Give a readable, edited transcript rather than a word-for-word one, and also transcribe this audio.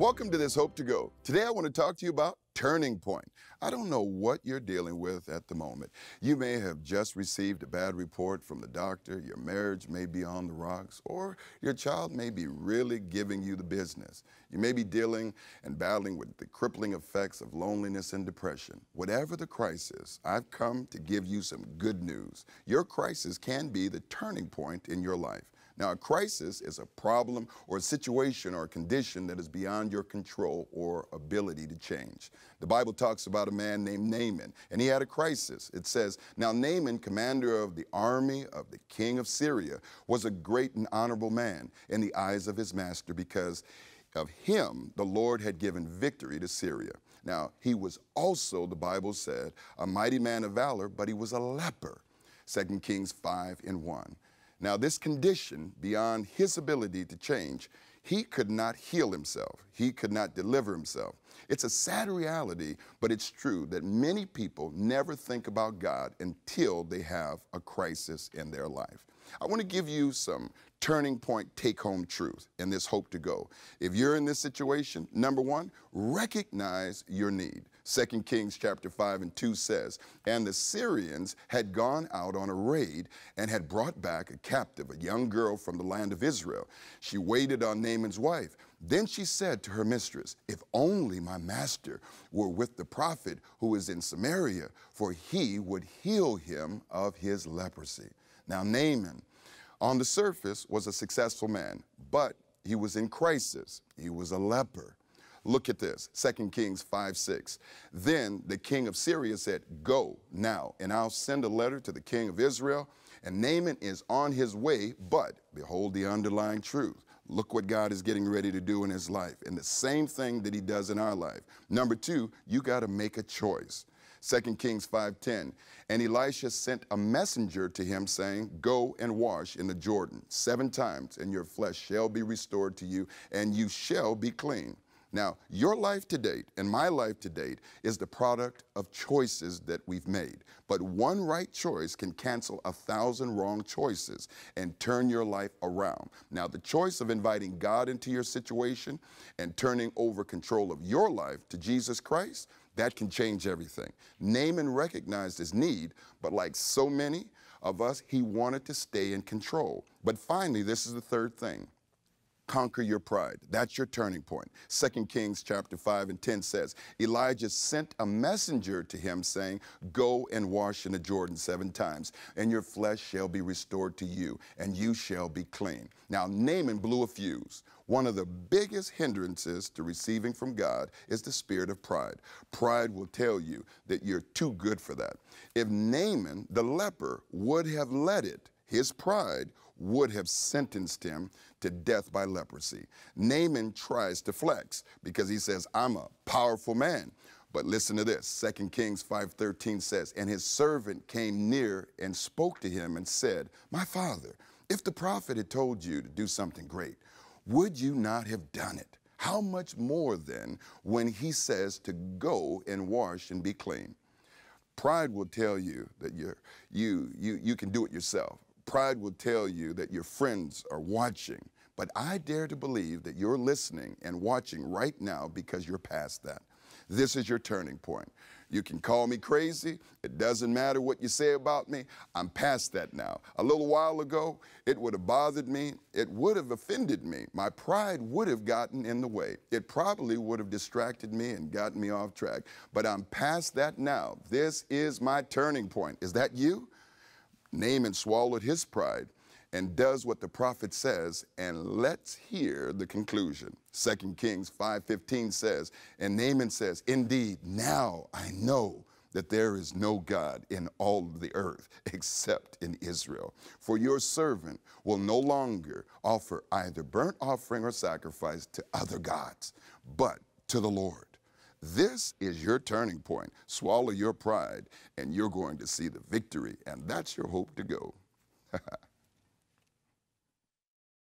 Welcome to this Hope to Go. Today I want to talk to you about turning point. I don't know what you're dealing with at the moment. You may have just received a bad report from the doctor, your marriage may be on the rocks, or your child may be really giving you the business. You may be dealing and battling with the crippling effects of loneliness and depression. Whatever the crisis, I've come to give you some good news. Your crisis can be the turning point in your life. Now, a crisis is a problem or a situation or a condition that is beyond your control or ability to change. The Bible talks about a man named Naaman, and he had a crisis. It says, now Naaman, commander of the army of the king of Syria, was a great and honorable man in the eyes of his master because of him the Lord had given victory to Syria. Now, he was also, the Bible said, a mighty man of valor, but he was a leper. 2 Kings 5:1. Now, this condition, beyond his ability to change, he could not heal himself. He could not deliver himself. It's a sad reality, but it's true that many people never think about God until they have a crisis in their life. I want to give you some turning point take-home truth in this Hope to Go. If you're in this situation, number one, recognize your need. 2 Kings chapter 5:2 says, and the Syrians had gone out on a raid and had brought back a captive, a young girl from the land of Israel. She waited on Naaman's wife. Then she said to her mistress, if only my master were with the prophet who is in Samaria, for he would heal him of his leprosy. Now, Naaman, on the surface, was a successful man, but he was in crisis. He was a leper. Look at this, 2 Kings 5:6. Then the king of Syria said, go now, and I'll send a letter to the king of Israel. And Naaman is on his way, but behold the underlying truth. Look what God is getting ready to do in his life, and the same thing that he does in our life. Number two, you got to make a choice. 2 Kings 5:10, and Elisha sent a messenger to him saying, go and wash in the Jordan 7 times, and your flesh shall be restored to you, and you shall be clean. Now, your life to date and my life to date is the product of choices that we've made. But one right choice can cancel 1,000 wrong choices and turn your life around. Now, the choice of inviting God into your situation and turning over control of your life to Jesus Christ, that can change everything. Naaman recognized his need, but like so many of us, he wanted to stay in control. But finally, this is the third thing. Conquer your pride. That's your turning point. 2 Kings chapter 5:10 says, Elijah sent a messenger to him saying, go and wash in the Jordan 7 times, and your flesh shall be restored to you, and you shall be clean. Now, Naaman blew a fuse. One of the biggest hindrances to receiving from God is the spirit of pride. Pride will tell you that you're too good for that. If Naaman, the leper, would have let it, his pride would have sentenced him to death by leprosy. Naaman tries to flex because he says, I'm a powerful man. But listen to this, 2 Kings 5:13 says, and his servant came near and spoke to him and said, my father, if the prophet had told you to do something great, would you not have done it? How much more then when he says to go and wash and be clean? Pride will tell you that you can do it yourself. Pride will tell you that your friends are watching, but I dare to believe that you're listening and watching right now because you're past that. This is your turning point. You can call me crazy. It doesn't matter what you say about me. I'm past that now. A little while ago, it would have bothered me. It would have offended me. My pride would have gotten in the way. It probably would have distracted me and gotten me off track, but I'm past that now. This is my turning point. Is that you? Naaman swallowed his pride and does what the prophet says, and let's hear the conclusion. 2 Kings 5:15 says, and Naaman says, indeed, now I know that there is no God in all of the earth except in Israel. For your servant will no longer offer either burnt offering or sacrifice to other gods, but to the Lord. This is your turning point. Swallow your pride, and you're going to see the victory, and that's your Hope to Go.